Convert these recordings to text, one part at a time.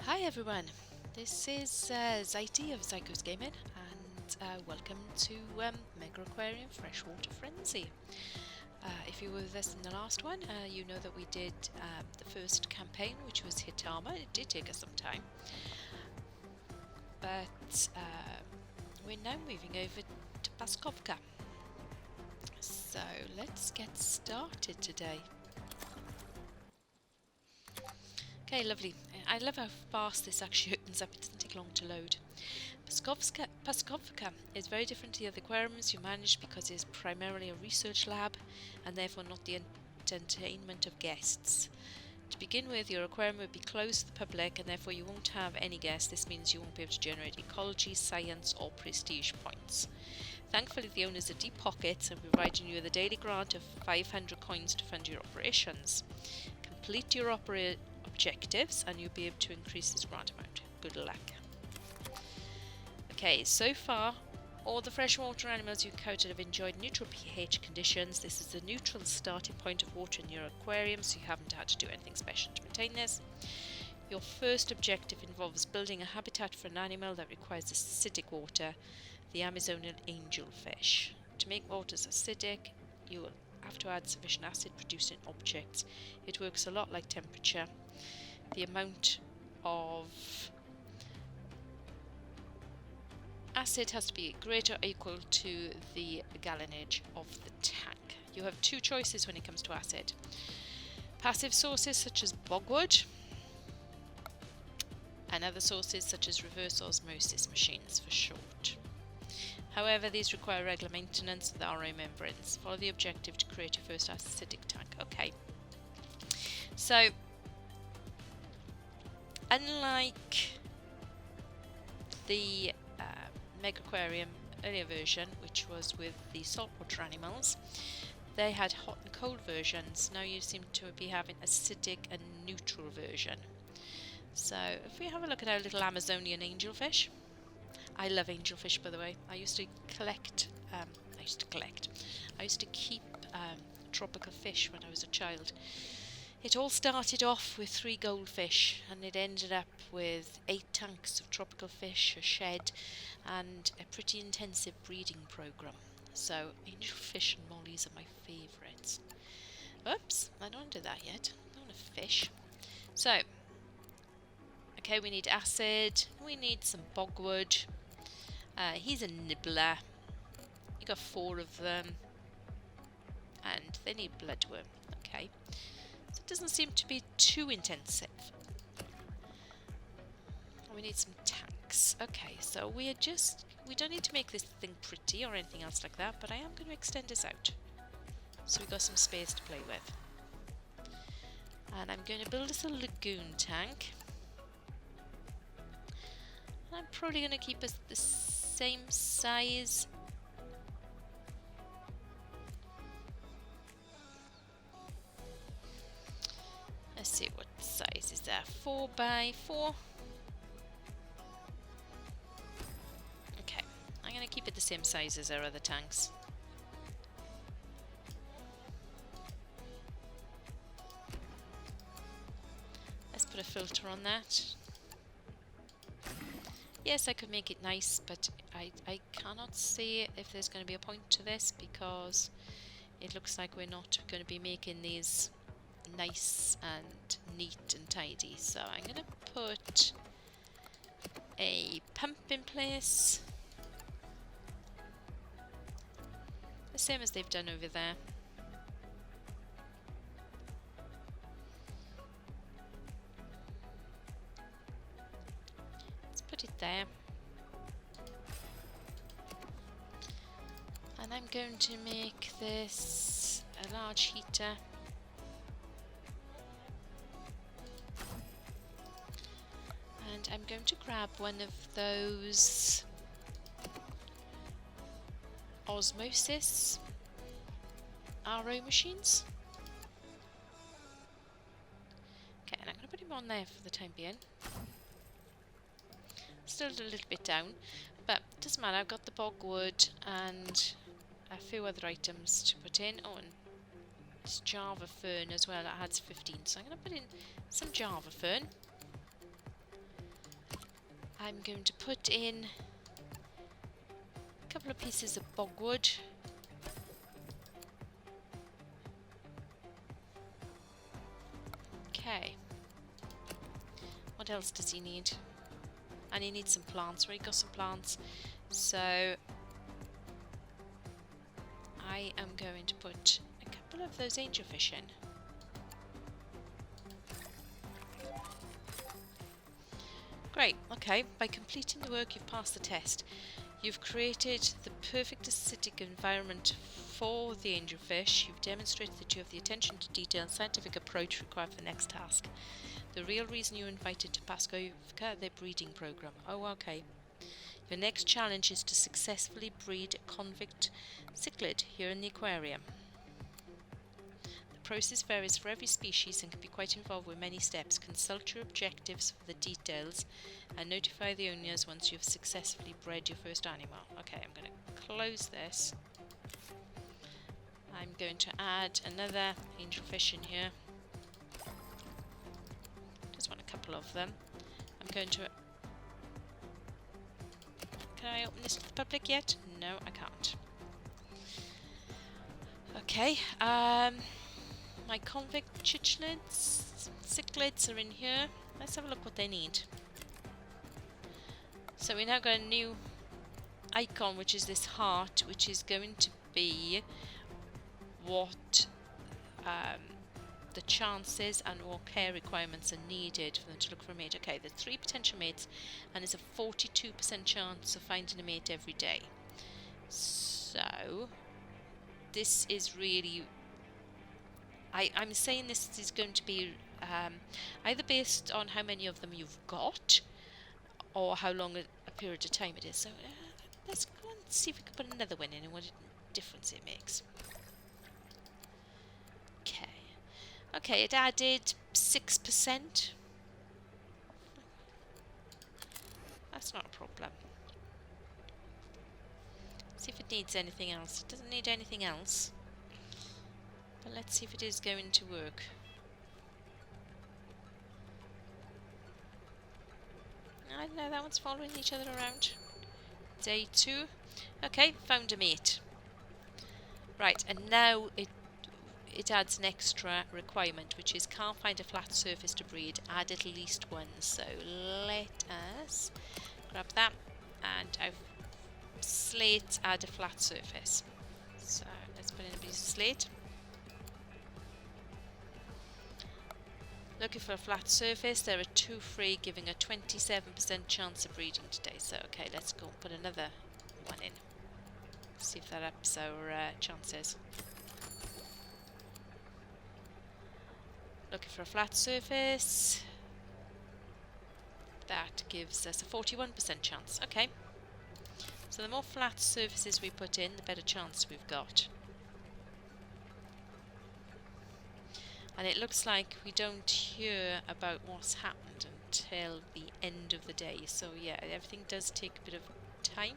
Hi everyone, this is Zaiti of Zycos Gaming and welcome to Megaquarium Freshwater Frenzy. If you were with us in the last one, you know that we did the first campaign, which was Hitama. It did take us some time, but we're now moving over to Paskovka. So let's get started today. Okay, lovely. I love how fast this actually opens up. It doesn't take long to load. Paskovka is very different to the other aquariums you manage because it is primarily a research lab and therefore not the entertainment of guests. To begin with, your aquarium will be closed to the public and therefore you won't have any guests. This means you won't be able to generate ecology, science or prestige points. Thankfully, the owners are deep pockets and providing you with a daily grant of 500 coins to fund your operations. Complete your objectives and you'll be able to increase this grant amount. Good luck. Okay, so far all the freshwater animals you've encountered have enjoyed neutral pH conditions. This is the neutral starting point of water in your aquarium, so you haven't had to do anything special to maintain this. Your first objective involves building a habitat for an animal that requires acidic water, the Amazonian angelfish. To make waters acidic, you will have to add sufficient acid producing objects. It works a lot like temperature. The amount of acid has to be greater or equal to the gallonage of the tank. You have two choices when it comes to acid. Passive sources such as bogwood and other sources such as reverse osmosis machines for short. However, these require regular maintenance of the RO membranes. Follow the objective to create your first acidic tank. Okay. So, unlike the Megaquarium earlier version, which was with the saltwater animals, they had hot and cold versions. Now you seem to be having acidic and neutral version. So if we have a look at our little Amazonian angelfish. I love angelfish, by the way. I used to keep tropical fish when I was a child. It all started off with 3 goldfish and it ended up with 8 tanks of tropical fish, a shed and a pretty intensive breeding program. So angelfish and mollies are my favourites. Oops, I don't want to do that yet. I don't want to fish. So, okay, we need acid, we need some bogwood. He's a nibbler. You got 4 of them. And they need bloodworm. Okay. So it doesn't seem to be too intensive. We need some tanks. Okay, so we don't need to make this thing pretty or anything else like that, but I am going to extend this out. So we've got some space to play with. And I'm going to build us a lagoon tank. And I'm probably going to keep us the same size. Let's see, what size is that? 4 by 4. Okay, I'm going to keep it the same size as our other tanks. Let's put a filter on that. Yes, I could make it nice, but I cannot see if there's going to be a point to this because it looks like we're not going to be making these nice and neat and tidy. So I'm going to put a pump in place, the same as they've done over there. Let's put it there. And I'm going to make this a large heater. And I'm going to grab one of those osmosis RO machines. Okay, and I'm going to put him on there for the time being. Still a little bit down, but it doesn't matter. I've got the bogwood and a few other items to put in. Oh, and it's Java fern as well. That adds 15, so I'm going to put in some Java fern. I'm going to put in a couple of pieces of bogwood. Okay. What else does he need? And he needs some plants. Right, got some plants. So I am going to put a couple of those angelfish in. Great, okay. By completing the work, you've passed the test. You've created the perfect acidic environment for the angelfish. You've demonstrated that you have the attention to detail and scientific approach required for the next task. The real reason you were invited to Paskovka, their breeding program. Oh, okay. Your next challenge is to successfully breed a convict cichlid here in the aquarium. The process varies for every species and can be quite involved with many steps. Consult your objectives for the details and notify the owners once you've successfully bred your first animal. Okay, I'm going to close this. I'm going to add another angelfish in here. Just want a couple of them. I'm going to... Can I open this to the public yet? No, I can't. Okay, my convict cichlids are in here. Let's have a look what they need. So we now got a new icon, which is this heart, which is going to be what the chances and what care requirements are needed for them to look for a mate. Okay, there's 3 potential mates and there's a 42% chance of finding a mate every day. So this is really... I'm saying this is going to be either based on how many of them you've got or how long a period of time it is. So let's go and see if we can put another one in and what difference it makes. Okay. Okay, it added 6%. That's not a problem. See if it needs anything else. It doesn't need anything else. But let's see if it is going to work. I don't know, that one's following each other around. Day 2. Okay, found a mate. Right, and now it adds an extra requirement, which is can't find a flat surface to breed, add at least one. So let us grab that, and I've slate, add a flat surface. So let's put in a piece of slate. Looking for a flat surface. There are 2 free, giving a 27% chance of breeding today. So okay, let's go and put another one in. See if that ups our chances. Looking for a flat surface. That gives us a 41% chance. Okay. So the more flat surfaces we put in, the better chance we've got. And it looks like we don't hear about what's happened until the end of the day. So yeah, everything does take a bit of time.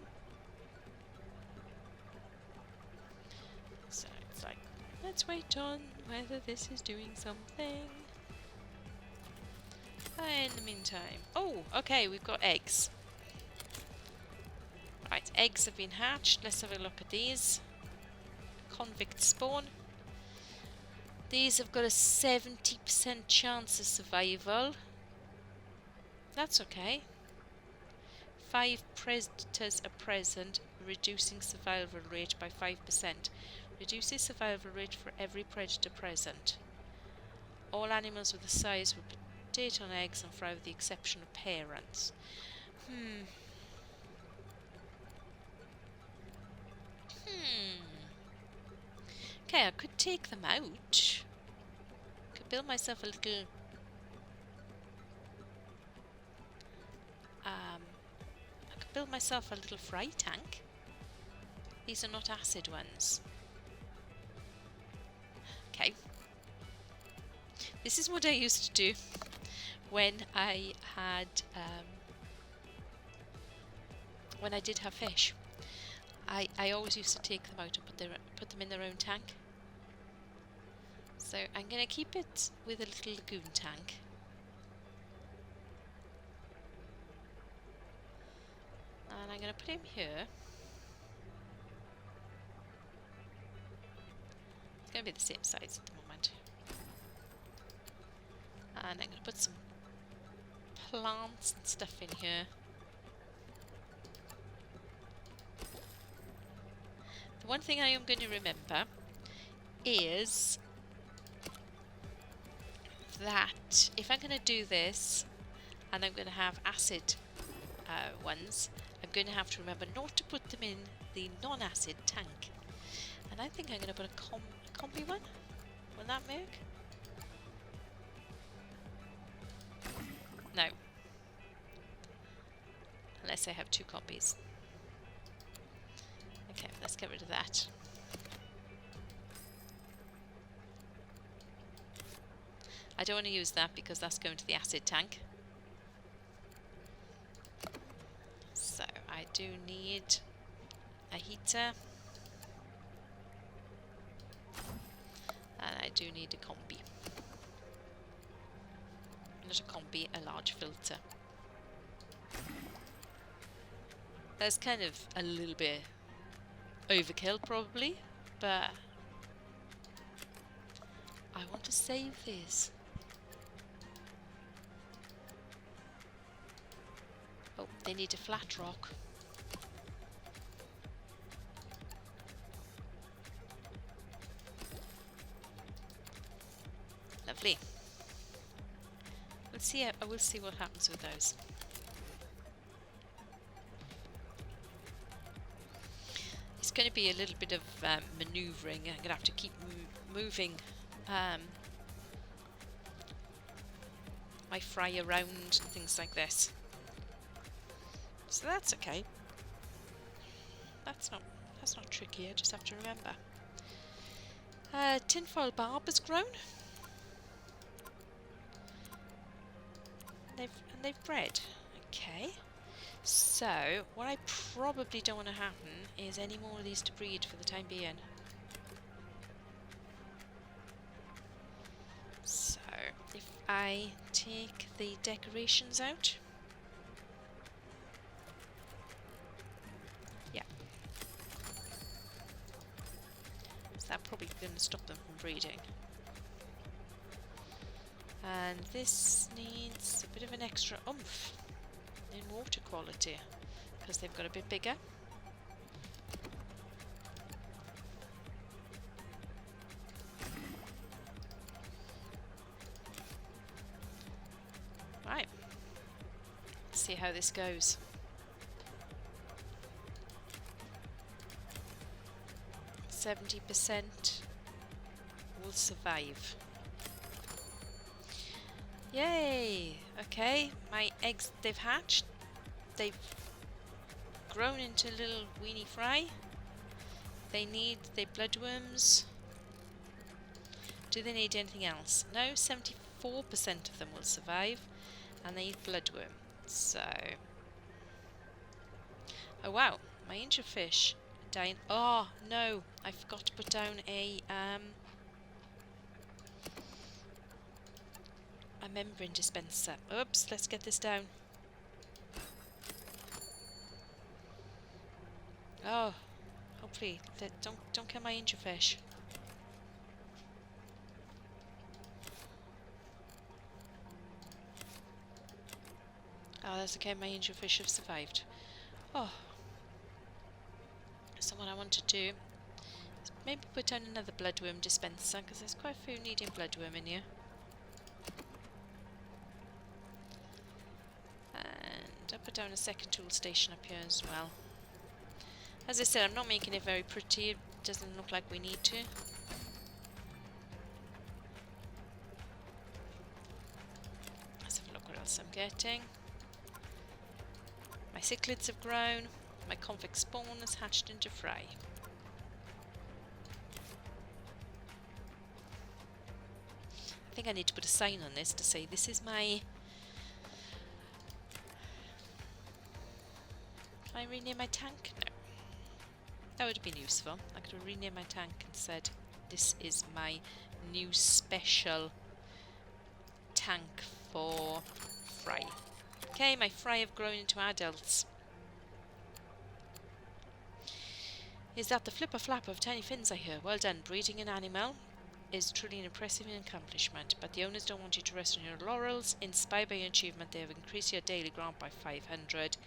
So it's like, let's wait on whether this is doing something. In the meantime... Oh, okay, we've got eggs. Right, eggs have been hatched. Let's have a look at these. Convict spawn. These have got a 70% chance of survival. That's okay. 5 predators are present, reducing survival rate by 5%. Reduces survival rate for every predator present. All animals with a size will potate on eggs and fry with the exception of parents. Okay, I could take them out. Could build myself a little... I could build myself a little fry tank. These are not acid ones. Okay. This is what I used to do when I had... when I did have fish. I always used to take them out and put them in their own tank. So I'm going to keep it with a little lagoon tank. going to put him here. It's going to be the same size at the moment. And I'm going to put some plants and stuff in here. The one thing I am going to remember is that if I'm going to do this and I'm going to have acid ones, I'm going to have to remember not to put them in the non-acid tank. And I think I'm going to put a combi one. Will that work? No. Unless I have two combis. Okay, let's get rid of that. I don't want to use that because that's going to the acid tank. So I do need a heater. And I do need a combi. Not a combi, a large filter. That's kind of a little bit overkill probably, but I want to save this. Oh, they need a flat rock. Lovely. We'll see. I will see what happens with those. It's going to be a little bit of manoeuvring. I'm going to have to keep moving my fry around and things like this. So that's okay. That's not tricky. I just have to remember. Tinfoil barb has grown. They've bred. Okay. So what I probably don't want to happen is any more of these to breed for the time being. So if I take the decorations out. Yeah. So that's probably going to stop them from breeding. And this needs a bit of an extra oomph in water quality because they've got a bit bigger. Right, let's see how this goes. %70 will survive. Yay! Okay, my eggs, they've hatched. They've grown into little weenie fry. They need their bloodworms. Do they need anything else? No, 74% of them will survive. And they eat bloodworm. So... oh wow, my angelfish dying. Oh no, I forgot to put down a membrane dispenser. Oops, let's get this down. Oh, hopefully don't kill my angelfish. Oh, that's okay. My angelfish have survived. Oh, so what I want to do is maybe put down another bloodworm dispenser because there's quite a few needing bloodworm in here. I'll put down a second tool station up here as well. As I said, I'm not making it very pretty. It doesn't look like we need to. Let's have a look what else I'm getting. My cichlids have grown. My convict spawn has hatched into fry. I think I need to put a sign on this to say this is my... Can I rename my tank? No. That would have been useful. I could have renamed my tank and said this is my new special tank for fry. Okay, my fry have grown into adults. Is that the flipper flap of tiny fins I hear? Well done. Breeding an animal is truly an impressive accomplishment, but the owners don't want you to rest on your laurels. Inspired by your achievement, they have increased your daily grant by 500.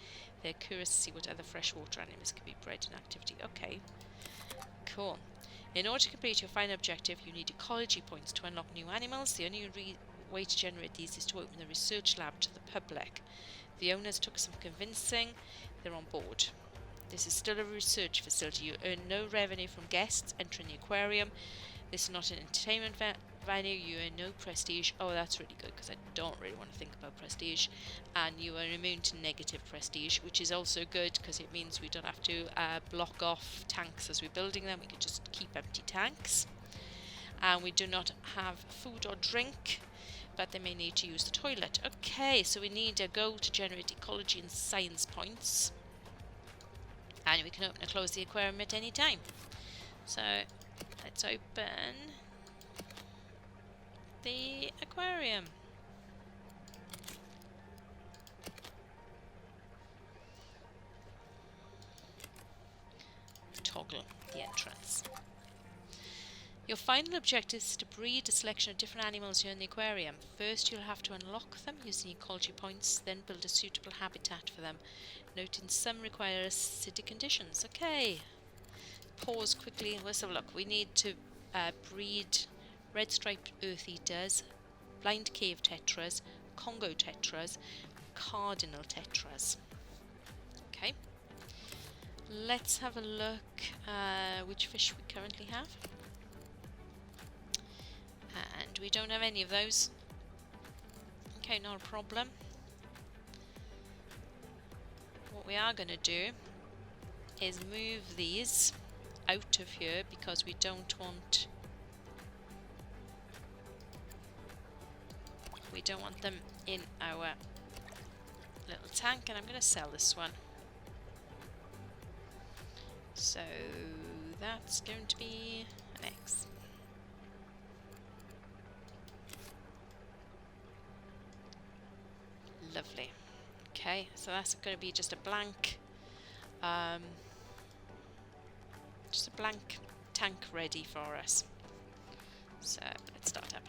They're curious to see what other freshwater animals can be bred in activity. Okay, cool. In order to complete your final objective, you need ecology points to unlock new animals. The only way to generate these is to open the research lab to the public. The owners took some convincing. They're on board. This is still a research facility. You earn no revenue from guests entering the aquarium. This is not an entertainment venue. You earn no prestige. Oh, that's really good, because I don't really want to think about prestige. And you are immune to negative prestige, which is also good because it means we don't have to block off tanks as we're building them. We can just keep empty tanks. And we do not have food or drink, but they may need to use the toilet. Okay, so we need a goal to generate ecology and science points. And we can open and close the aquarium at any time. So let's open the aquarium. Toggle the entrance. Your final objective is to breed a selection of different animals here in the aquarium. First, you'll have to unlock them using ecology points, then build a suitable habitat for them. Noting some require acidic conditions. Okay. Pause quickly and let's have a look. We need to breed red striped earth eaters, blind cave tetras, Congo tetras, cardinal tetras. Okay. Let's have a look which fish we currently have. And we don't have any of those. Okay, not a problem. What we are going to do is move these out of here because we don't want them in our little tank, and I'm going to sell this one. So that's going to be an X. Lovely. Okay, so that's going to be just a blank tank ready for us. So let's start up.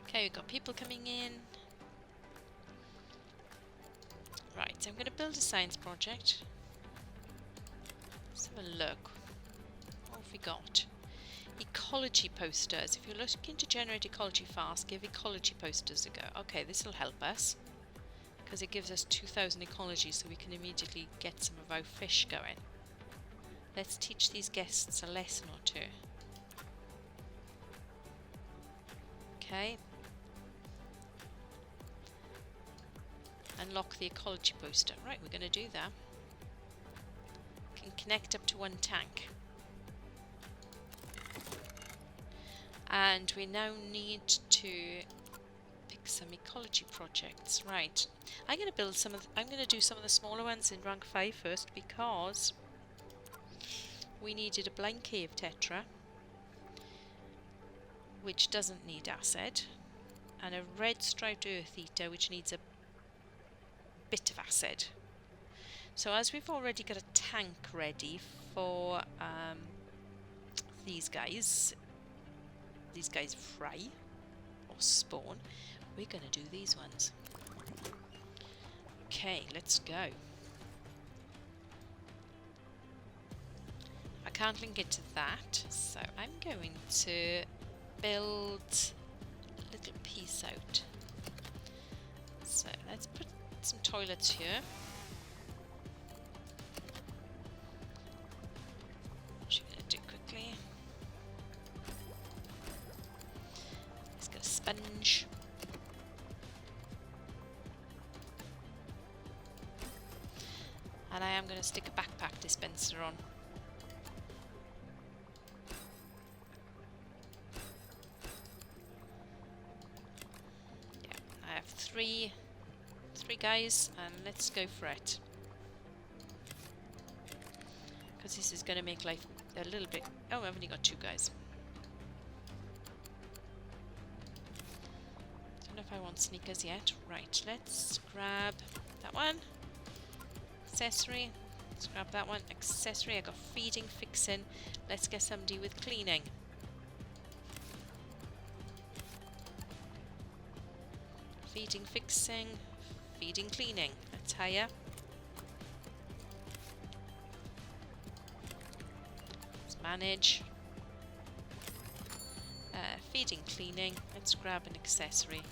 Okay, we've got people coming in. Right, so I'm going to build a science project. Let's have a look. What have we got? Ecology posters. If you're looking to generate ecology fast, give ecology posters a go. Okay, this will help us because it gives us 2,000 ecology, so we can immediately get some of our fish going. Let's teach these guests a lesson or two. Okay. Unlock the ecology poster. Right, we're going to do that. Can connect up to one tank. And we now need to pick some ecology projects. Right. I'm going to do some of the smaller ones in rank 5 first, because we needed a blind cave tetra, which doesn't need acid, and a red striped earth eater, which needs a bit of acid. So as we've already got a tank ready for these guys fry or spawn, we're going to do these ones. Okay, let's go. I can't link it to that, so I'm going to build a little piece out. So let's put some toilets here. What are you going to do quickly? Let's get a sponge. And I am going to stick a backpack dispenser on. Yeah, I have three guys, and let's go for it. Because this is going to make life a little bit... Oh, I've only got 2 guys. Don't know if I want sneakers yet. Right, let's grab that one. Accessory. Let's grab that one. Accessory, I got feeding, fixing. Let's get somebody with cleaning. Feeding, fixing, feeding, cleaning. Let's hire. Let's manage. Feeding, cleaning. Let's grab an accessory.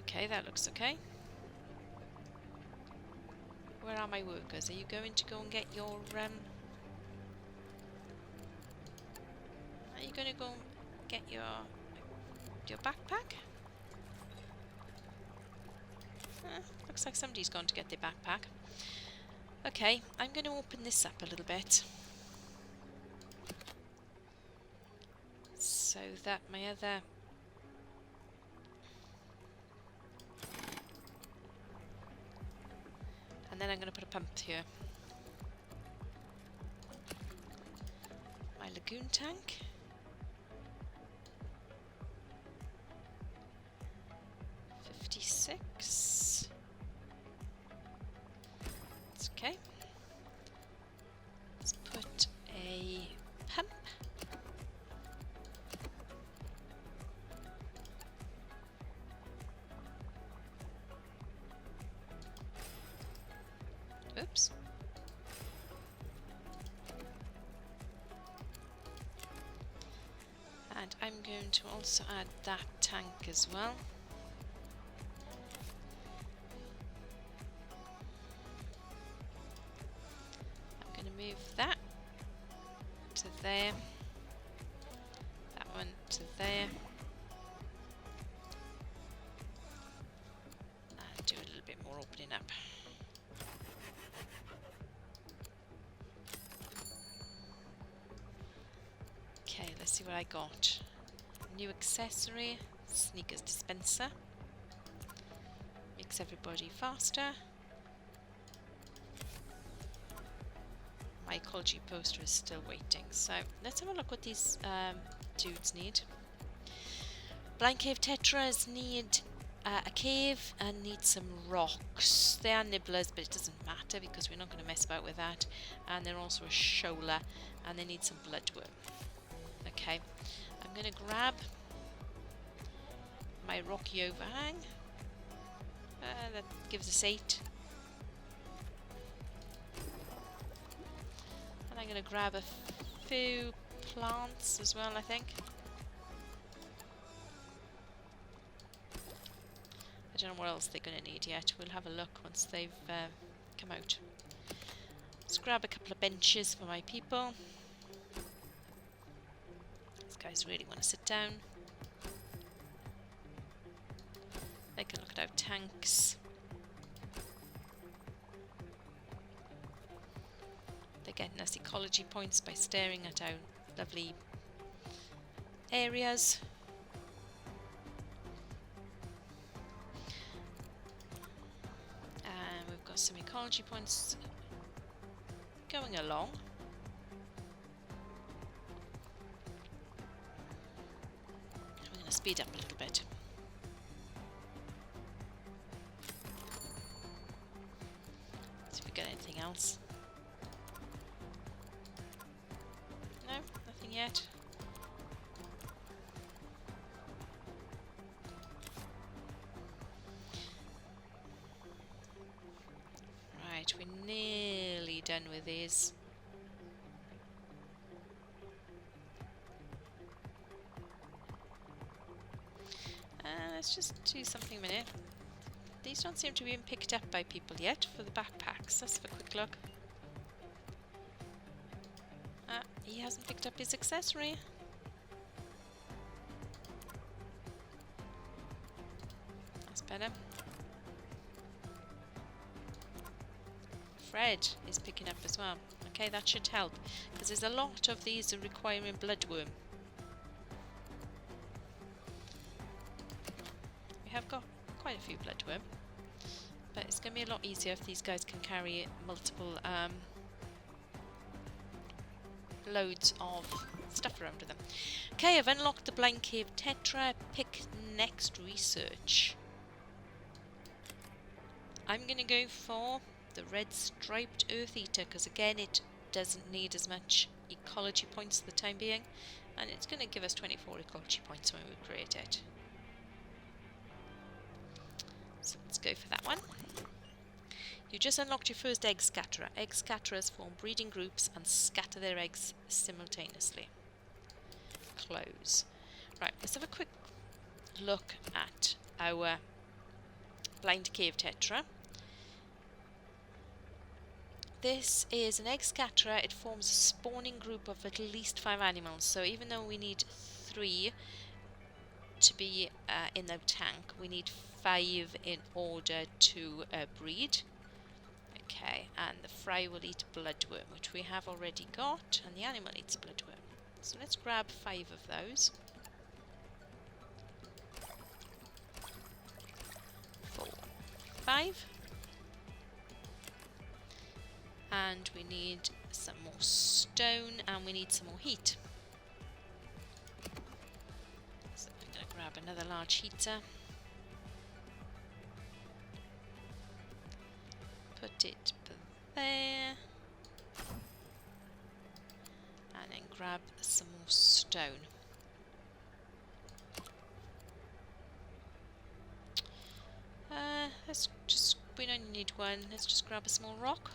Okay, that looks okay. Where are my workers? Are you going to go and get your Are you going to go and get your backpack? Looks like somebody's gone to get their backpack. Okay, I'm going to open this up a little bit so that my other and then I'm going to put a pump here. My lagoon tank. It's okay. Let's put a pump. Oops. And I'm going to also add that tank as well. Move that to there, that one to there, and do a little bit more opening up. Okay, let's see what I got. New accessory, sneakers dispenser, makes everybody faster. My ecology poster is still waiting, so let's have a look what these dudes need. Blind cave tetras need a cave and need some rocks. They are nibblers, but it doesn't matter because we're not going to mess about with that. And they're also a shoaler, and they need some bloodworm. Okay, I'm going to grab my rocky overhang. That gives us 8. I'm going to grab a few plants as well, I think. I don't know what else they're going to need yet. We'll have a look once they've come out. Let's grab a couple of benches for my people. These guys really want to sit down. They can look at our tanks. They're getting us ecology points by staring at our lovely areas. And we've got some ecology points going along. We're going to speed up a little bit. See if we get anything else. No, nothing yet. Right, we're nearly done with these. Let's just do something a minute. These don't seem to be being picked up by people yet for the backpacks. Let's have a quick look. He hasn't picked up his accessory. That's better. Fred is picking up as well. Okay, that should help, because there's a lot of these are requiring bloodworm. We have got quite a few bloodworm, but it's going to be a lot easier if these guys can carry multiple loads of stuff around with them. Okay, I've unlocked the blind cave tetra. Pick next research. I'm going to go for the red striped earth eater, because again it doesn't need as much ecology points for the time being, and it's going to give us 24 ecology points when we create it. So let's go for that one. You just unlocked your first egg scatterer. Egg scatterers form breeding groups and scatter their eggs simultaneously. Close. Right, let's have a quick look at our blind cave tetra. This is an egg scatterer. It forms a spawning group of at least 5 animals. So even though we need 3 to be in the tank, we need 5 in order to breed. Okay, and the fry will eat bloodworm, which we have already got, and the animal eats bloodworm. So let's grab 5 of those. 4, 5. And we need some more stone, and we need some more heat. So we're going to grab another large heater. Put it there. And then grab some more stone. We don't need one. Let's just grab a small rock.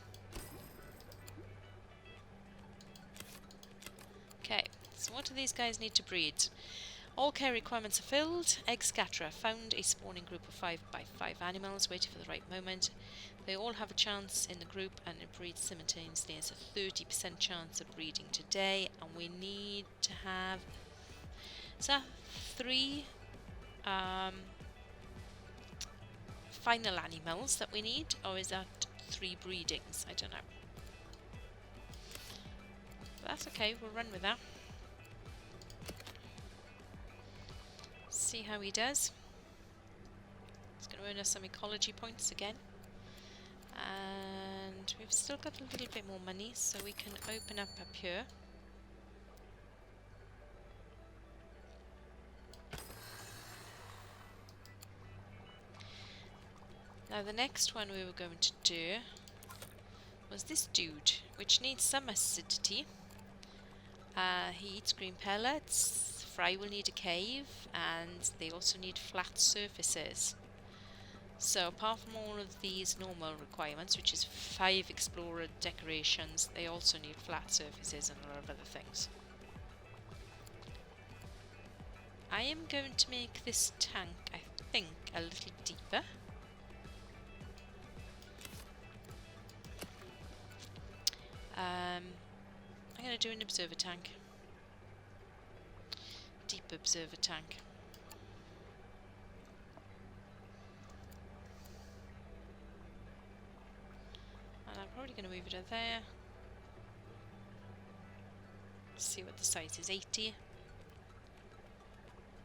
Okay, so what do these guys need to breed? All care requirements are filled. Egg scatterer. Found a spawning group of 5 by 5 animals, waiting for the right moment. They all have a chance in the group and it breeds simultaneously. It's a 30% chance of breeding today, and we need to have 3 final animals that we need, or is that 3 breedings? I don't know. But that's okay, we'll run with that. See how he does. It's going to earn us some ecology points again. And we've still got a little bit more money, so we can open up here. Now the next one we were going to do was this dude, which needs some acidity. He eats green pellets. Fry will need a cave, and they also need flat surfaces. So apart from all of these normal requirements, which is 5 explorer decorations, they also need flat surfaces and a lot of other things. I am going to make this tank, I think, a little deeper. I'm going to do an observer tank. Deep observer tank. And I'm probably going to move it over there. See what the size is, 80.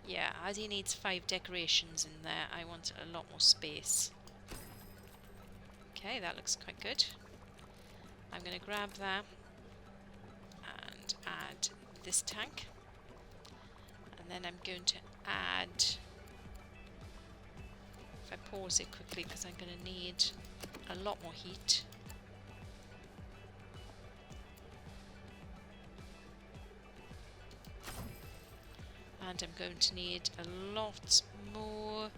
Yeah, as he needs 5 decorations in there, I want a lot more space. Okay, that looks quite good. I'm going to grab that and add this tank. And then I'm going to add, if I pause it quickly because I'm going to need a lot more heat. And I'm going to need a lot more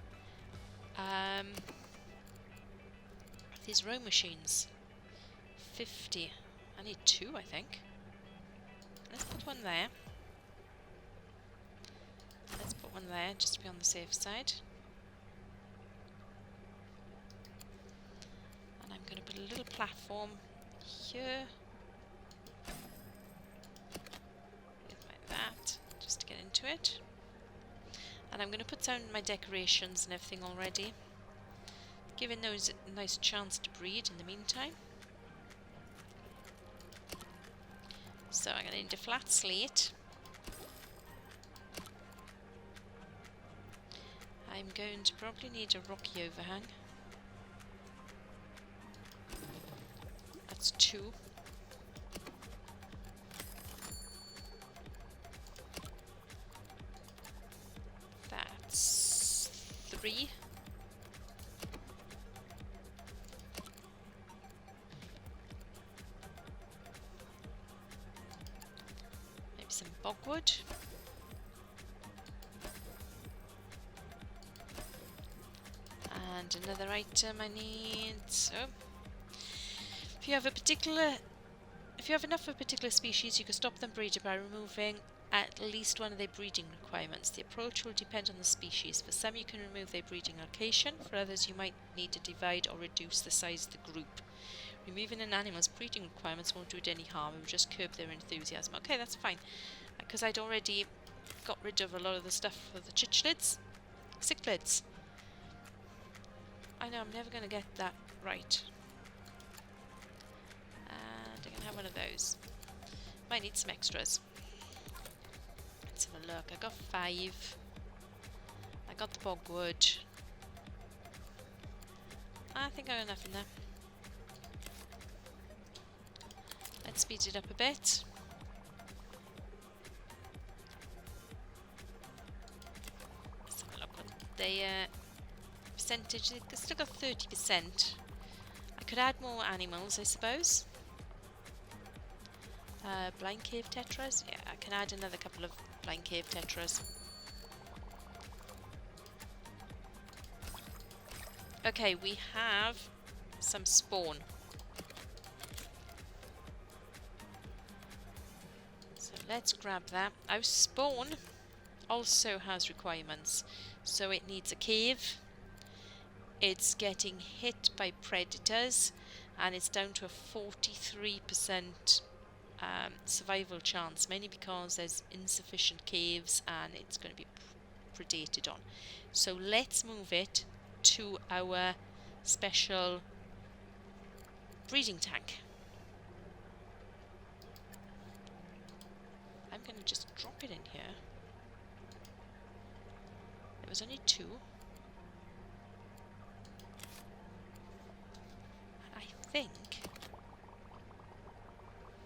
these row machines. 50. I need 2, I think. Let's put one there. Let's put one there just to be on the safe side. And I'm going to put a little platform here. Like that, just to get into it. And I'm going to put down my decorations and everything already, giving those a nice chance to breed in the meantime. So I'm going to need a flat slate. I'm going to probably need a rocky overhang. That's 2. That's 3. Maybe some bogwood. And another item I need. So, if you have enough of a particular species, you can stop them breeding by removing at least one of their breeding requirements. The approach will depend on the species. For some, you can remove their breeding location. For others, you might need to divide or reduce the size of the group. Removing an animal's breeding requirements won't do it any harm. It will just curb their enthusiasm. Okay, that's fine. Because I'd already got rid of a lot of the stuff for the cichlids. Cichlids. I know, I'm never going to get that right. And I can have one of those. Might need some extras. Let's have a look. I got 5. I got the bogwood. I think I got enough in there. Let's speed it up a bit. Let's have a look what their percentage. They've still got 30%. I could add more animals, I suppose. Blind cave tetras. Yeah, I can add another couple of blind cave tetras. Okay, we have some spawn. So let's grab that. Our spawn also has requirements. So it needs a cave. It's getting hit by predators, and it's down to a 43% survival chance, mainly because there's insufficient caves and it's going to be predated on. So let's move it to our special breeding tank. I'm going to just drop it in here. There was only 2. I think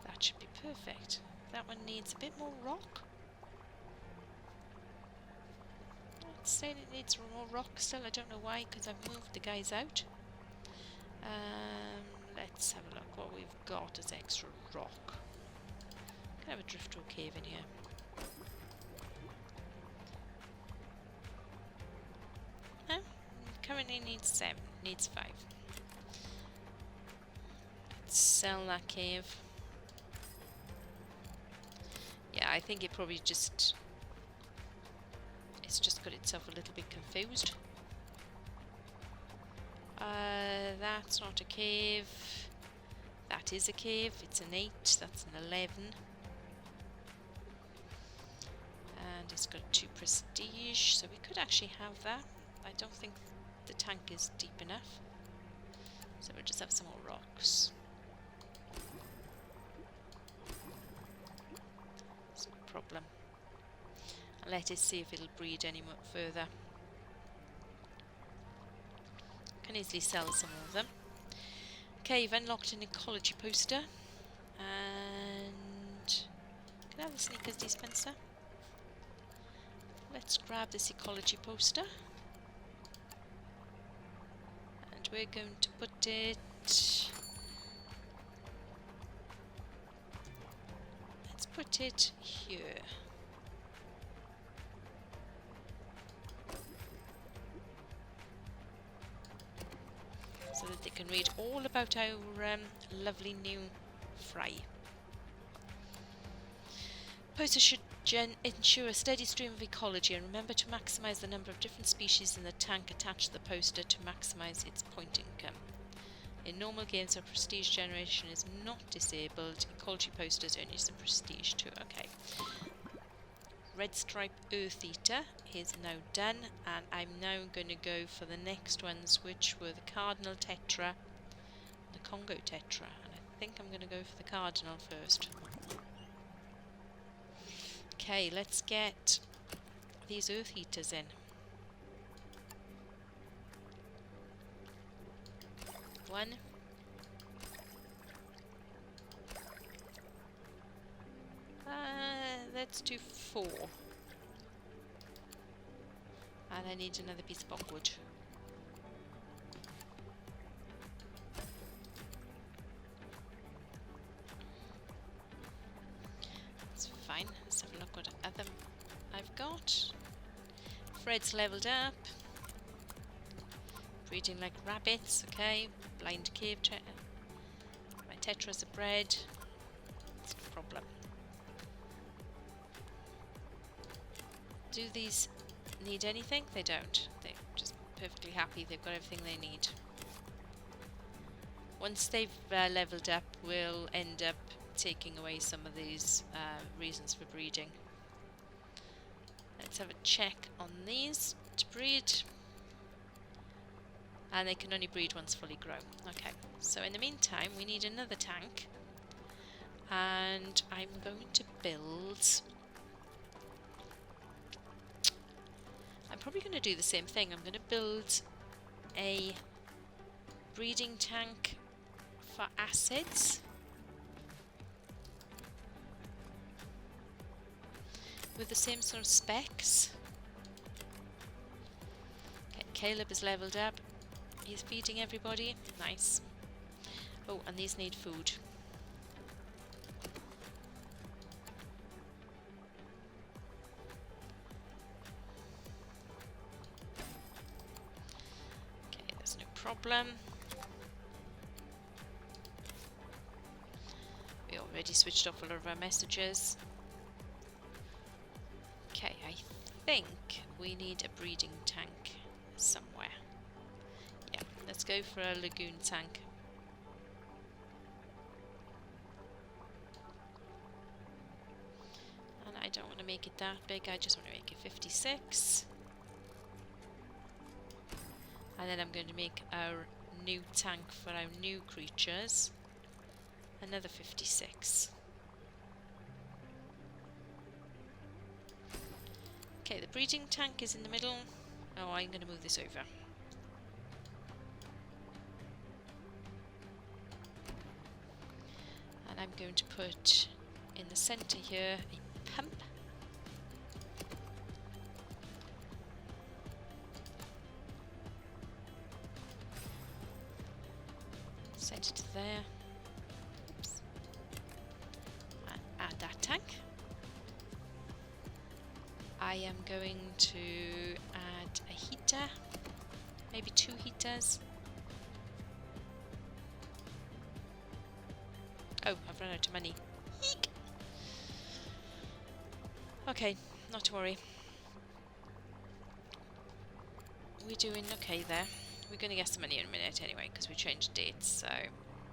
that should be perfect. That one needs a bit more rock. It's saying it needs more rock still. I don't know why, because I've moved the guys out. Let's have a look what we've got as extra rock. Can I have a driftwood cave in here? Huh? Currently needs 7. Needs 5. Let's sell that cave. Yeah, I think it probably just... It's just got itself a little bit confused. That's not a cave. That is a cave. It's an 8. That's an 11. And it's got 2 prestige, so we could actually have that. I don't think the tank is deep enough. So we'll just have some more rocks. It's no problem. And let us see if it'll breed any more further. Can easily sell some of them. Okay, you've unlocked an ecology poster. And can I have the sneakers dispenser? Let's grab this ecology poster. And we're going to put it... Let's put it here. So that they can read all about our lovely new fry. Poster should ensure a steady stream of ecology, and remember to maximise the number of different species in the tank attached to the poster to maximise its point income. In normal games where prestige generation is not disabled, ecology posters only some prestige too. Okay. Red Stripe Earth Eater is now done, and I'm now going to go for the next ones, which were the Cardinal Tetra and the Congo Tetra, and I think I'm going to go for the Cardinal first. Okay, let's get these Earth Eaters in. One. Let's do 4. And I need another piece of boxwood. That's fine. Let's have a look what other I've got. Fred's leveled up. Breeding like rabbits, okay. Blind cave my tetras are bred. It's no problem. Do these need anything? They don't. They're just perfectly happy. They've got everything they need. Once they've leveled up, we'll end up taking away some of these reasons for breeding. Let's have a check on these to breed. And they can only breed once fully grown. Okay, so in the meantime, we need another tank. And I'm going to build... I'm probably going to do the same thing. I'm going to build a breeding tank for acids. With the same sort of specs. Okay, Caleb is leveled up. He's feeding everybody. Nice. Oh, and these need food. Okay, there's no problem. We already switched off all of our messages. Okay, I think we need a breeding tank somewhere. Yeah, let's go for a lagoon tank. And I don't want to make it that big, I just want to make it 56. And then I'm going to make our new tank for our new creatures. Another 56. Okay, the breeding tank is in the middle. Oh, I'm going to move this over. And I'm going to put in the centre here a pump. Set it to there. Oops. And add that tank. I am going to add a heater, maybe 2 heaters. Oh, I've run out of money. Eek. Okay, not to worry. We're doing okay there. We're going to get some money in a minute anyway, because we changed dates, so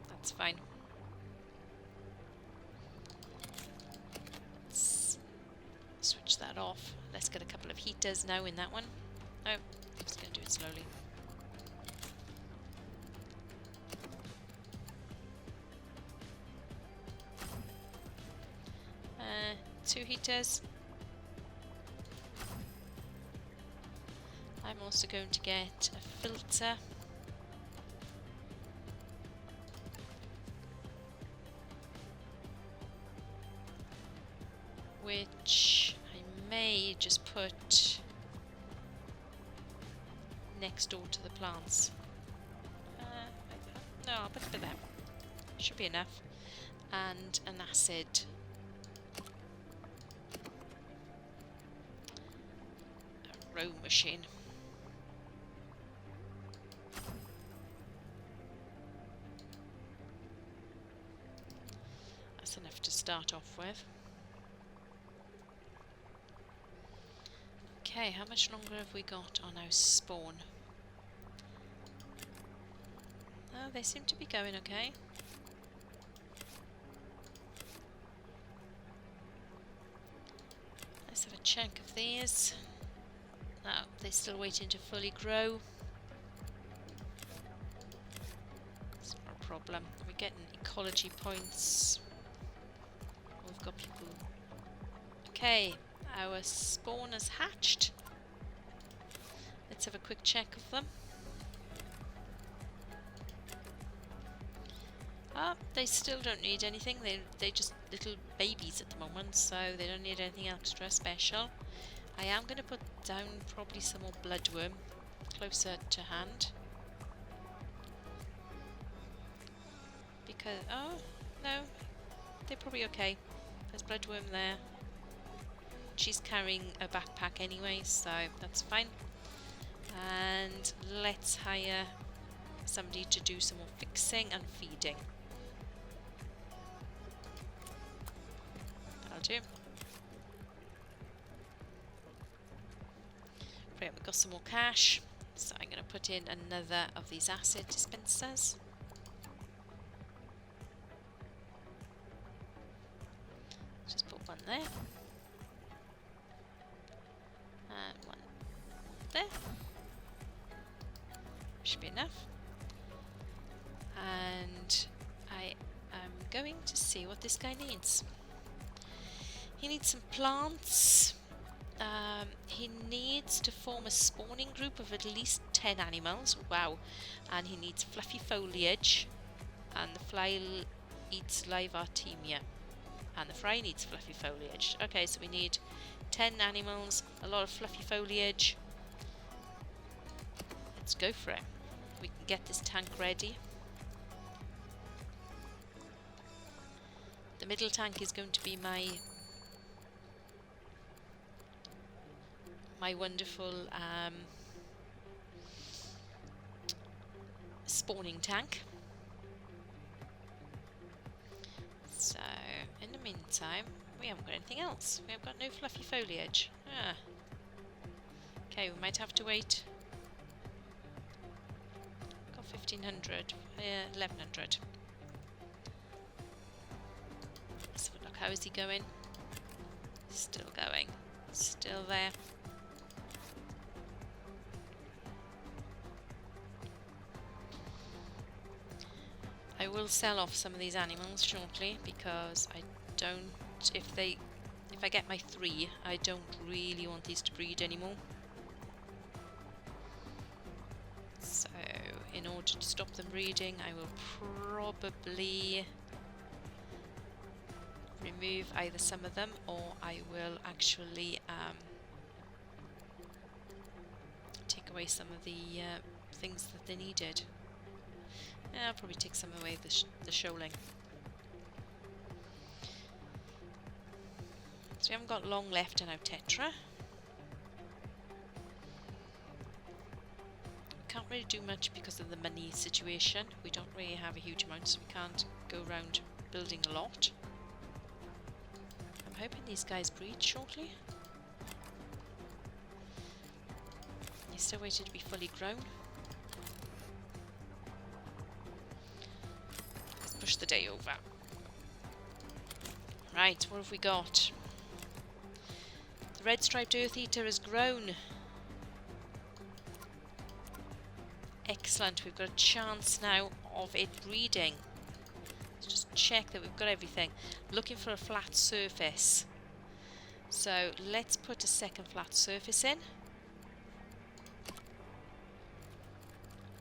that's fine. Let's switch that off. Let's get a couple of heaters now in that one. Oh, I'm just going to do it slowly. Two heaters. I'm also going to get a filter. Which I may just put next door to the plants. No, I'll put it there. Should be enough. And an acid. A row machine. That's enough to start off with. Okay, how much longer have we got on our spawn? Oh, they seem to be going okay. Let's have a check of these. Oh, they're still waiting to fully grow. It's not a problem. We're getting ecology points. We've got people. Okay, our spawn has hatched. Let's have a quick check of them. Ah, they still don't need anything. They're just little babies at the moment, so they don't need anything extra special. I am going to put down probably some more bloodworm closer to hand. Because, oh, no, they're probably okay. There's bloodworm there. She's carrying a backpack anyway, so that's fine. And let's hire somebody to do some more fixing and feeding. That'll do. Right, we've got some more cash, so I'm going to put in another of these acid dispensers. Just put one there. And one there. Should be enough. And I am going to see what this guy needs. He needs some plants. He needs to form a spawning group of at least 10 animals. Wow. And he needs fluffy foliage. And the fly eats live artemia. And the fry needs fluffy foliage. Okay, so we need 10 animals, a lot of fluffy foliage. Let's go for it. We can get this tank ready. The middle tank is going to be my wonderful spawning tank. So, in the meantime, we haven't got anything else. We have got no fluffy foliage. Ah. Okay, we might have to wait. Got 1500, 1100. Let's have a look. How is he going? Still going. Still there. I will sell off some of these animals shortly because I don't, if I get my 3, I don't really want these to breed anymore. So in order to stop them breeding, I will probably remove either some of them, or I will actually take away some of the things that they needed. Yeah, I'll probably take some away the shoaling. So we haven't got long left in our tetra. We can't really do much because of the money situation. We don't really have a huge amount, so we can't go around building a lot. I'm hoping these guys breed shortly. They're still waiting to be fully grown. Push the day over. Right, what have we got? The red striped earth eater has grown. Excellent, we've got a chance now of it breeding. Let's just check that we've got everything. Looking for a flat surface. So let's put a second flat surface in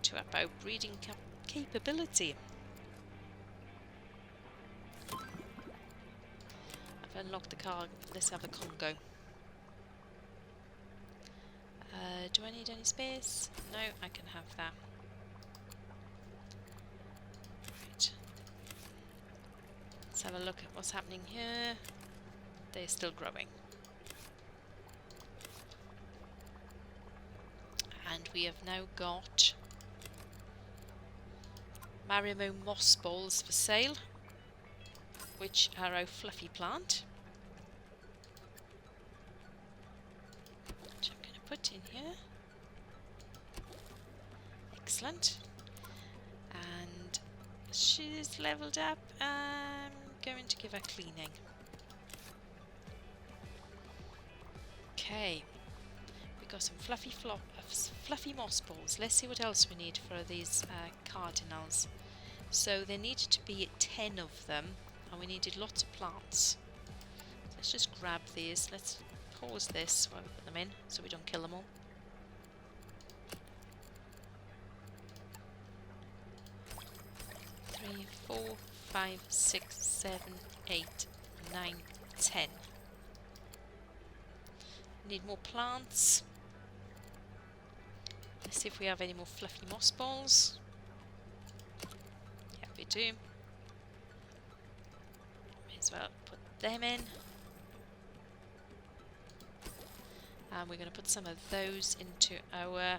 to up our breeding capability. Unlock the car. Let's have a Congo. Do I need any space? No, I can have that. Right. Let's have a look at what's happening here. They're still growing. And we have now got Marimo moss balls for sale, which are our fluffy plant. Which I'm going to put in here. Excellent. And she's leveled up. I'm going to give her cleaning. Okay. We got some fluffy moss balls. Let's see what else we need for these cardinals. So there needed to be 10 of them. And we needed lots of plants. Let's just grab these. Let's pause this while we put them in so we don't kill them all. Three, 4, 5, 6, 7, 8, 9, 10. Need more plants. Let's see if we have any more fluffy moss balls. Yeah, we do. May as well put them in. And we're going to put some of those into our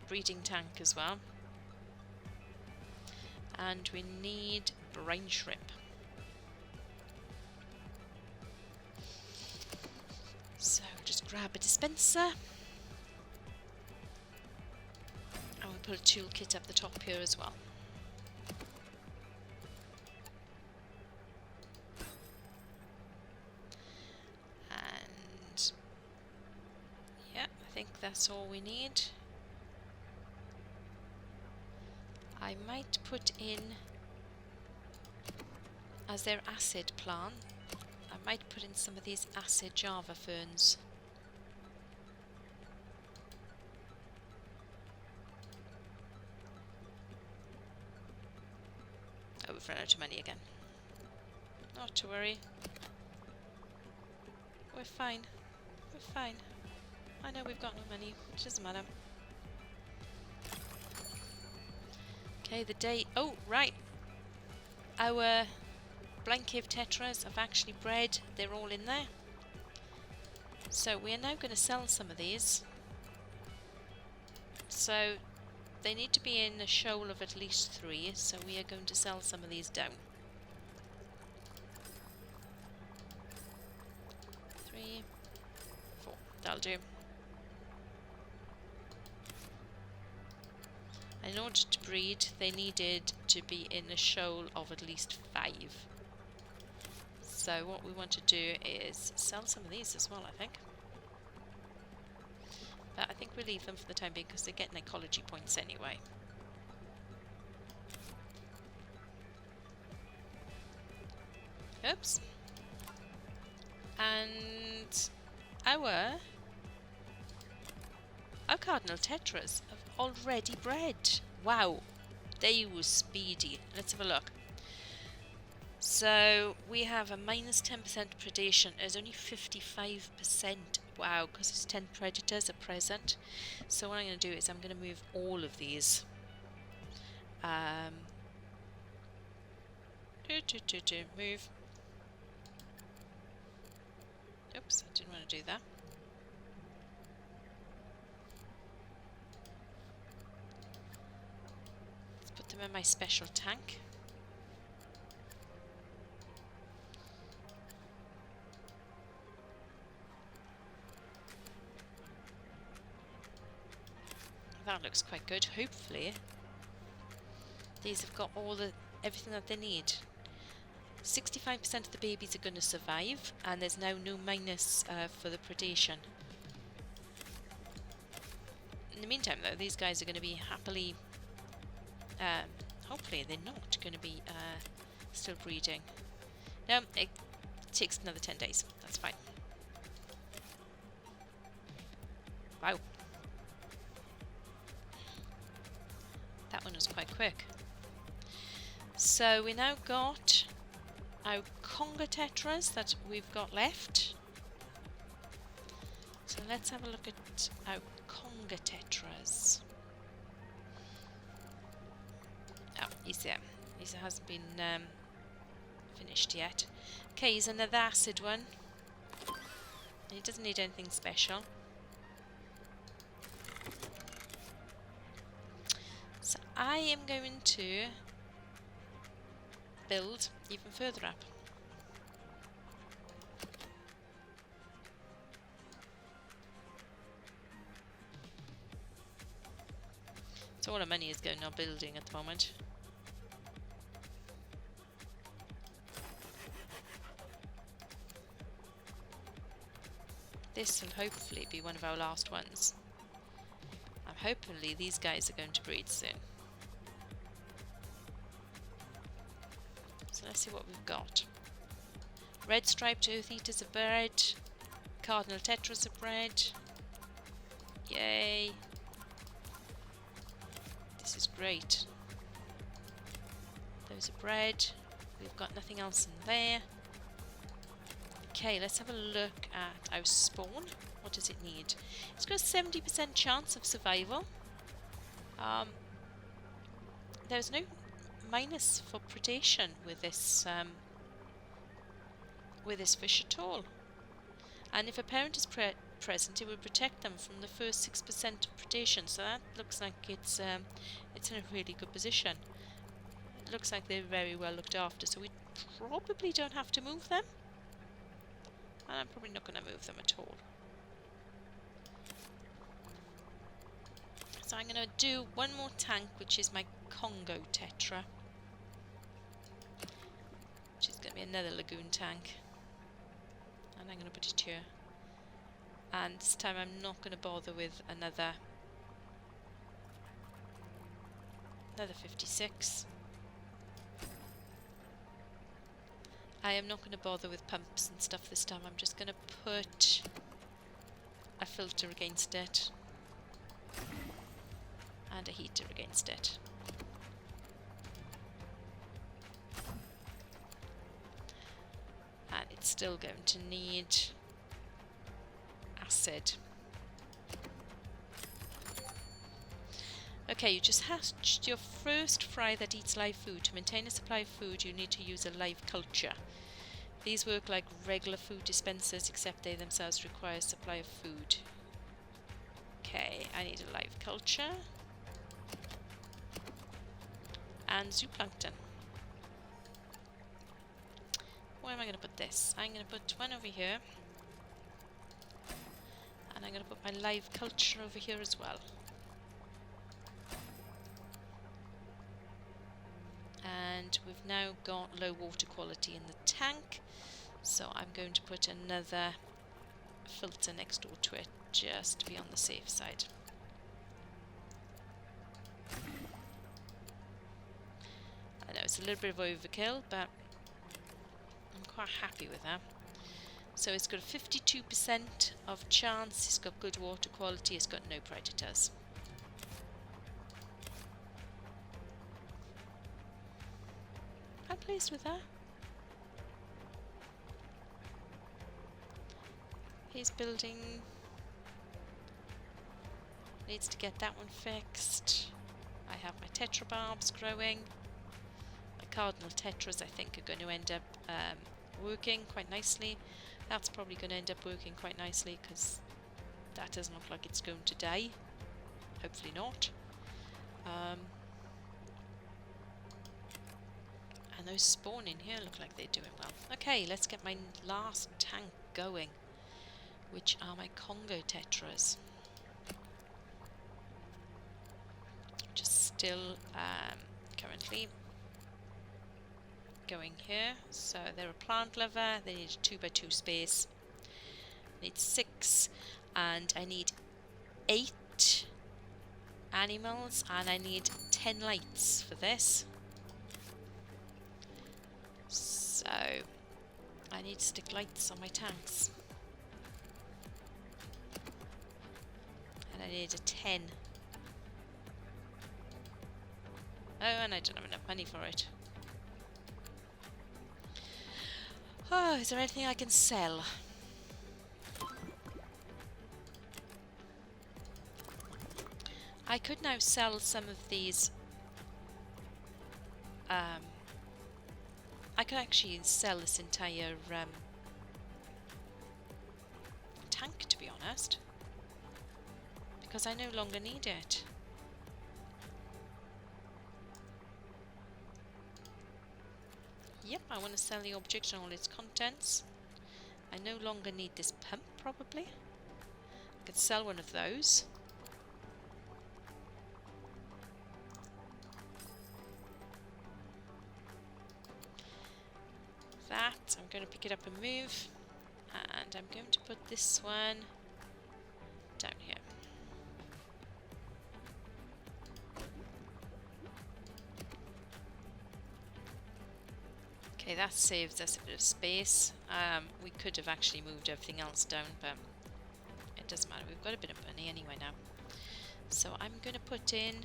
breeding tank as well. And we need brine shrimp. So just grab a dispenser. And we'll put a toolkit up the top here as well. And yeah, I think that's all we need. I might put in, as their acid plant, I might put in some of these acid Java ferns. Oh, we've run out of money again. Not to worry. We're fine. We're fine. I know we've got no money. It doesn't matter. Okay, the day... Oh, right. Our blind cave tetras have actually bred. They're all in there. So we are now going to sell some of these. So they need to be in a shoal of at least 3. So we are going to sell some of these down. 3, 4. That'll do. In order to breed, they needed to be in a shoal of at least 5. So what we want to do is sell some of these as well, I think. But I think we'll leave them for the time being because they're getting ecology points anyway. Oops. And our cardinal tetras have already bred. Wow, they were speedy. Let's have a look. So we have a minus 10% predation. There's only 55%. Wow, because there's 10 predators at present. So what I'm going to do is I'm going to move all of these. Move. Oops, I didn't want to do that. Put them in my special tank. That looks quite good. Hopefully these have got everything that they need. 65% of the babies are going to survive, and there's now no minus for the predation. In the meantime though, these guys are going to be happily hopefully they're not going to be still breeding. No, it takes another 10 days. That's fine. Wow. That one was quite quick. So we now got our Conga tetras that we've got left. So let's have a look at our Conga tetras. Oh, he's there. He hasn't been finished yet. Okay, he's another acid one. He doesn't need anything special. So I am going to build even further up. So all our money is going on building at the moment. This will hopefully be one of our last ones. Hopefully these guys are going to breed soon. So let's see what we've got. Red striped earth eaters are bred. Cardinal tetras are bred. Yay. This is great. Those are bred. We've got nothing else in there. Okay, let's have a look at our spawn. What does it need? It's got a 70% chance of survival. There's no minus for predation with this fish at all. And if a parent is present, it will protect them from the first 6% of predation. So that looks like it's in a really good position. It looks like they're very well looked after. So we probably don't have to move them. And I'm probably not going to move them at all. So I'm going to do one more tank, which is my Congo Tetra. Which is going to be another lagoon tank. And I'm going to put it here. And this time I'm not going to bother with another 56. I am not going to bother with pumps and stuff this time. I'm just going to put a filter against it and a heater against it. And it's still going to need acid. Okay, you just hatched your first fry that eats live food. To maintain a supply of food, you need to use a live culture. These work like regular food dispensers, except they themselves require a supply of food. Okay, I need a live culture. And zooplankton. Where am I going to put this? I'm going to put one over here. And I'm going to put my live culture over here as well. And we've now got low water quality in the tank, so I'm going to put another filter next door to it just to be on the safe side. I know it's a little bit of overkill, but I'm quite happy with that. So it's got a 52% of chance, it's got good water quality, it's got no predators. I'm pleased with that. He's building. Needs to get that one fixed. I have my tetrabarbs growing. My cardinal tetras I think are going to end up working quite nicely. That's probably going to end up working quite nicely because that doesn't look like it's going to die. Hopefully not. And those spawn in here look like they're doing well. Okay, let's get my last tank going, which are my Congo tetras. Just still currently going here. So they're a plant lover. They need a 2x2 space. I need 6, and I need 8 animals, and I need 10 lights for this. So I need to stick lights on my tanks. And I need a 10. Oh, and I don't have enough money for it. Oh, is there anything I can sell? I could now sell some of these. I could actually sell this entire tank, to be honest, because I no longer need it. Yep, I want to sell the object and all its contents. I no longer need this pump, probably. I could sell one of those. That, I'm going to pick it up and move. And I'm going to put this one down here. Okay, that saves us a bit of space. We could have actually moved everything else down, but it doesn't matter. We've got a bit of money anyway now. So I'm going to put in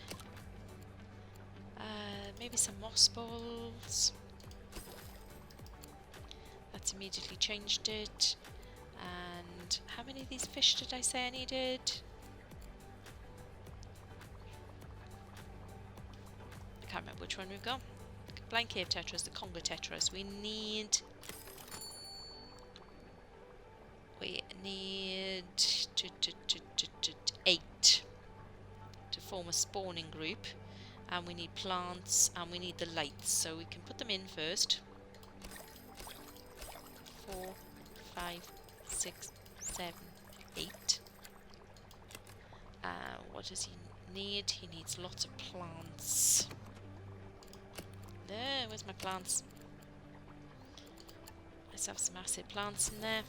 maybe some moss balls. That's It's immediately changed it. And how many of these fish did I say I needed? I can't remember which one we've got. Blind cave tetras, the Congo tetras. We need 8 to form a spawning group, and we need plants and we need the lights, so we can put them in first. 4, 5, 6, 7, 8. What does he need? He needs lots of plants. There, where's my plants? Let's have some acid plants in there.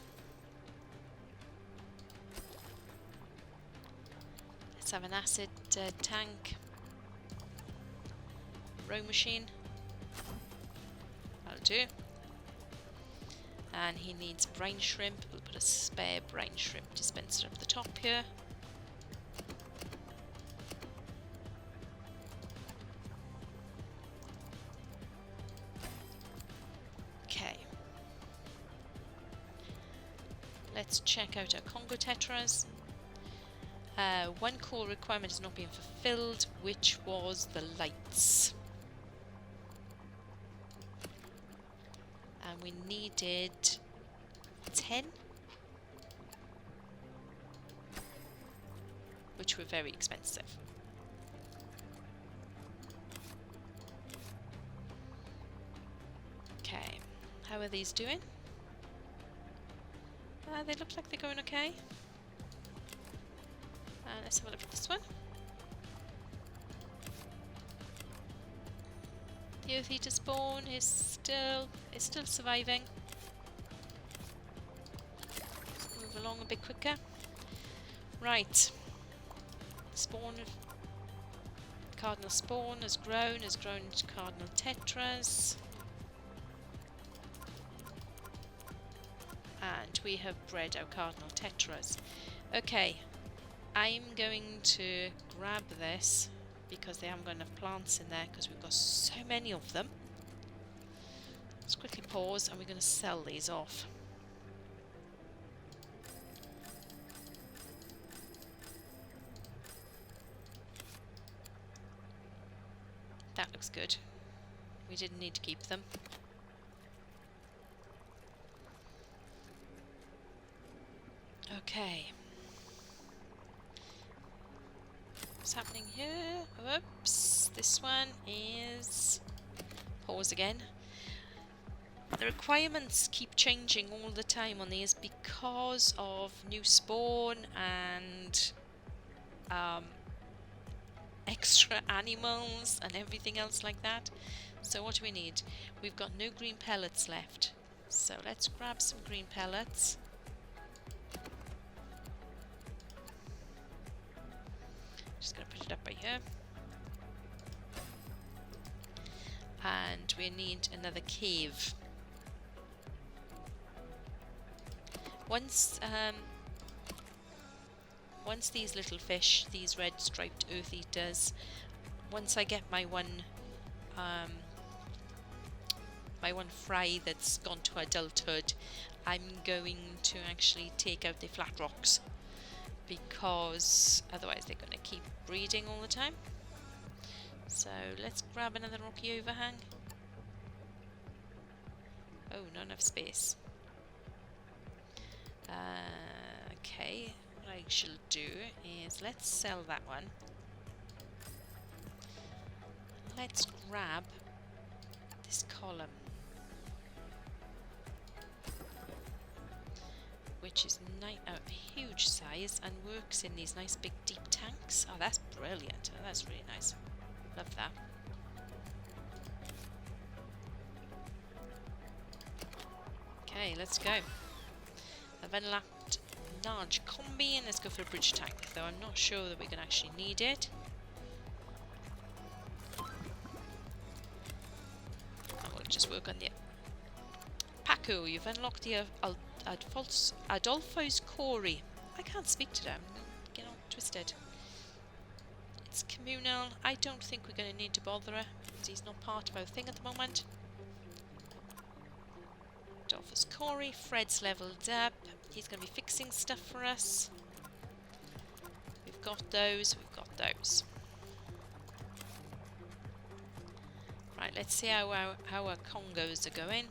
Let's have an acid tank. Row machine. That'll do. And he needs brine shrimp. We'll put a spare brine shrimp dispenser up the top here. Okay. Let's check out our Congo tetras. One core requirement has not been fulfilled, which was the lights. And we needed 10, which were very expensive. Okay, how are these doing? They look like they're going okay. Let's have a look at this one. The Earth Eater spawn is still surviving. Let's move along a bit quicker. Right. Spawn of cardinal spawn has grown into cardinal tetras. And we have bred our cardinal tetras. Okay. I'm going to grab this because they haven't got enough plants in there because we've got so many of them. Let's quickly pause and we're going to sell these off. That looks good. We didn't need to keep them. Okay. What's happening here? Whoops. This one is... Pause again. The requirements keep changing all the time on these because of new spawn and extra animals and everything else like that. So what do we need? We've got no green pellets left. So let's grab some green pellets. Just going to put it up by here. And we need another cave. Once these little fish, these red striped earth eaters, once I get my one fry that's gone to adulthood, I'm going to actually take out the flat rocks, because otherwise they're going to keep breeding all the time. So let's grab another rocky overhang. Oh, not enough space. Okay, what I shall do is let's sell that one. Let's grab this column, which is a huge size and works in these nice big deep tanks. Oh, that's brilliant. Oh, that's really nice. Love that. Okay, let's go. I've unlocked large combi and let's go for a bridge tank, though I'm not sure that we're going to actually need it. We'll just work on the Paco. You've unlocked the Adolfo's Quarry. I can't speak to them. Get all twisted. It's communal. I don't think we're going to need to bother her because he's not part of our thing at the moment. Adolfo's Corey, Fred's leveled up. He's going to be fixing stuff for us. We've got those, we've got those. Right, let's see how our Congos are going.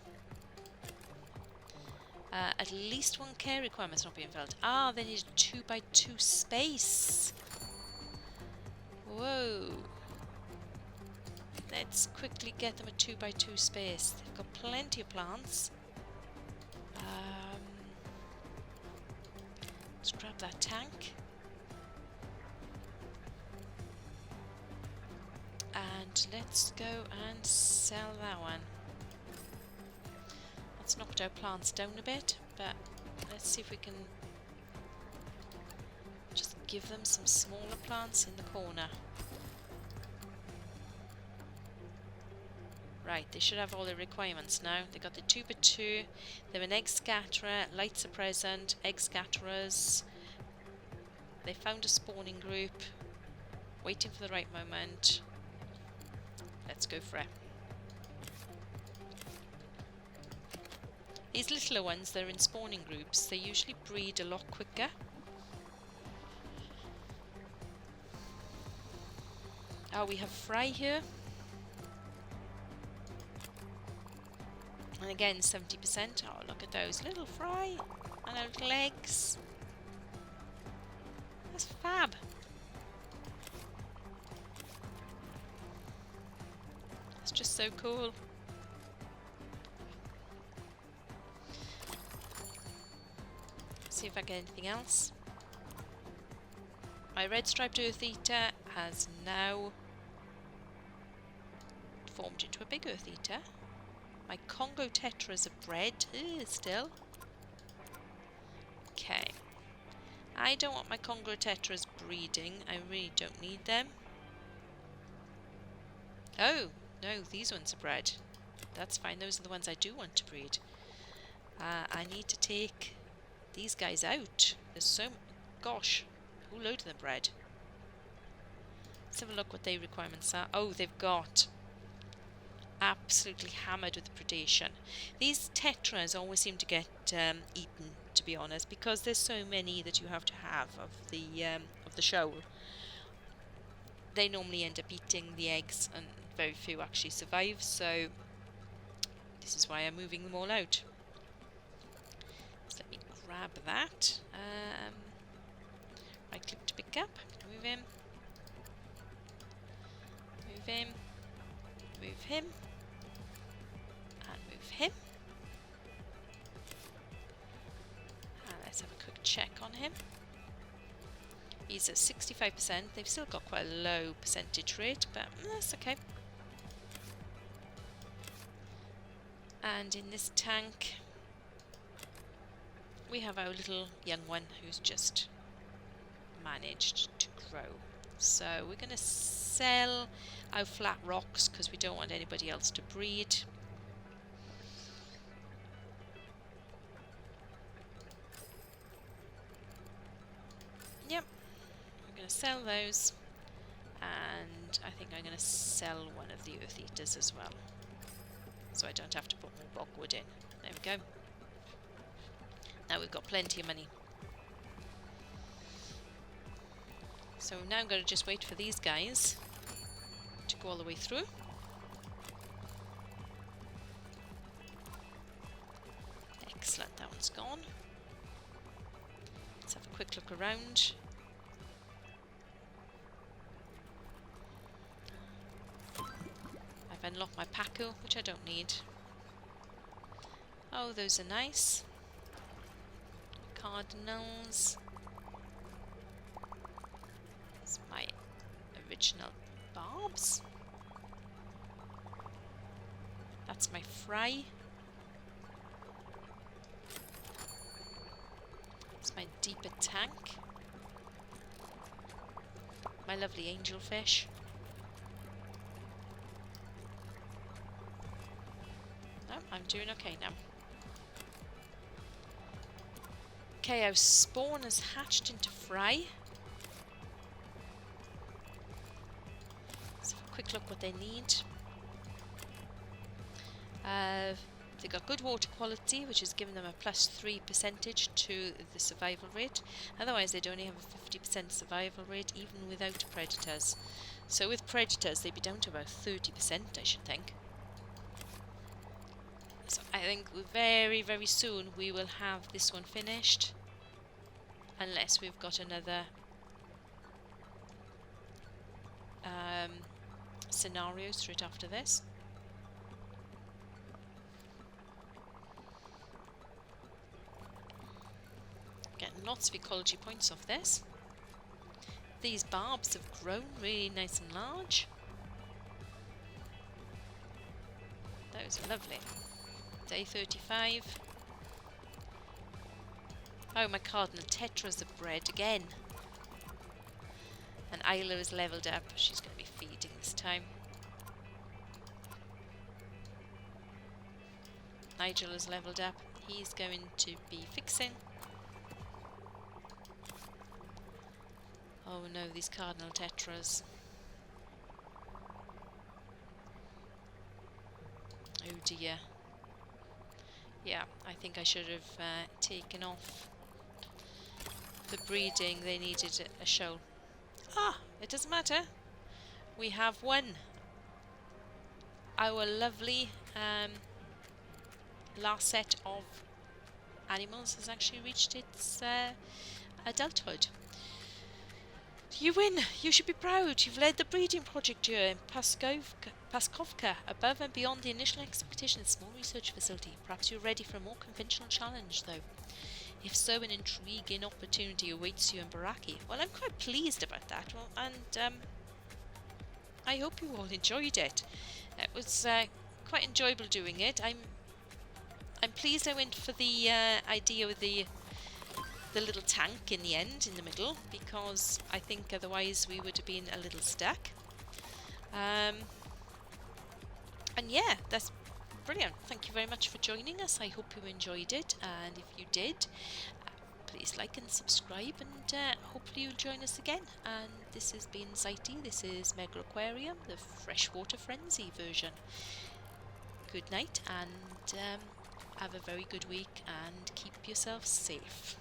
At least one care requirement's not being filled. Ah, they need a 2x2 space. Whoa. Let's quickly get them a 2x2 space. They've got plenty of plants. Let's grab that tank. And let's go and sell that one. That's knocked our plants down a bit, but let's see if we can just give them some smaller plants in the corner. Right, they should have all their requirements now. They got the 2x2, they're an egg scatterer, lights are present, egg scatterers. They found a spawning group, waiting for the right moment. Let's go for it. These littler ones, they're in spawning groups. They usually breed a lot quicker. Oh, we have Fry here. And again, 70%. Oh, look at those little Fry and their little legs. That's fab. It's just so cool. See if I get anything else. My red striped earth eater has now formed into a big earth eater. My Congo tetras are bred still. Okay. I don't want my Congo tetras breeding. I really don't need them. Oh, no, these ones are bred. That's fine. Those are the ones I do want to breed. I need to take these guys out. There's so... Gosh, a whole load of them bred. Let's have a look what their requirements are. Oh, they've got... absolutely hammered with predation. These tetras always seem to get eaten, to be honest, because there's so many that you have to have of the shoal. They normally end up eating the eggs, and very few actually survive. So this is why I'm moving them all out. So let me grab that. Right click to pick up. Move him. Move him. Move him. Him. And let's have a quick check on him. He's at 65%. They've still got quite a low percentage rate, but that's okay. And in this tank, we have our little young one who's just managed to grow. So we're going to sell our flat rocks because we don't want anybody else to breed. Yep, I'm going to sell those, and I think I'm going to sell one of the earth eaters as well, so I don't have to put more bogwood in. There we go. Now we've got plenty of money. So now I'm going to just wait for these guys to go all the way through. Excellent, that one's gone. Let's have a quick look around. I've unlocked my Paco, which I don't need. Oh, those are nice. Cardinals. It's my original barbs. That's my Fry. It's my deeper tank. My lovely angelfish. No, I'm doing okay now. Okay, our spawn has hatched into Fry. Let's have a quick look what they need. They've got good water quality, which has given them a +3 percentage to the survival rate. Otherwise, they'd only have a 50% survival rate, even without predators. So with predators, they'd be down to about 30%, I should think. So I think very, very soon we will have this one finished. Unless we've got another scenario straight after this. Getting lots of ecology points off this. These barbs have grown really nice and large. Those are lovely. Day 35. Oh, my cardinal tetras have bred again. And Isla is leveled up. She's going to be feeding this time. Nigel is leveled up. He's going to be fixing. Oh no, these cardinal tetras. Oh dear. Yeah, I think I should have taken off the breeding. They needed a show. Ah, it doesn't matter. We have won. Our lovely last set of animals has actually reached its adulthood. You win! You should be proud. You've led the breeding project here in Paskovka, above and beyond the initial expectations. Small research facility. Perhaps you're ready for a more conventional challenge, though. If so, an intriguing opportunity awaits you in Baraki. Well, I'm quite pleased about that, and I hope you all enjoyed it. It was quite enjoyable doing it. I'm pleased I went for the idea with the little tank in the end, in the middle, because I think otherwise we would have been a little stuck. And yeah, that's brilliant. Thank you very much for joining us. I hope you enjoyed it, and if you did, please like and subscribe, and hopefully you'll join us again. And this has been Zaiti. This is Megaquarium, the Freshwater Frenzy version. Good night, and have a very good week, and keep yourself safe.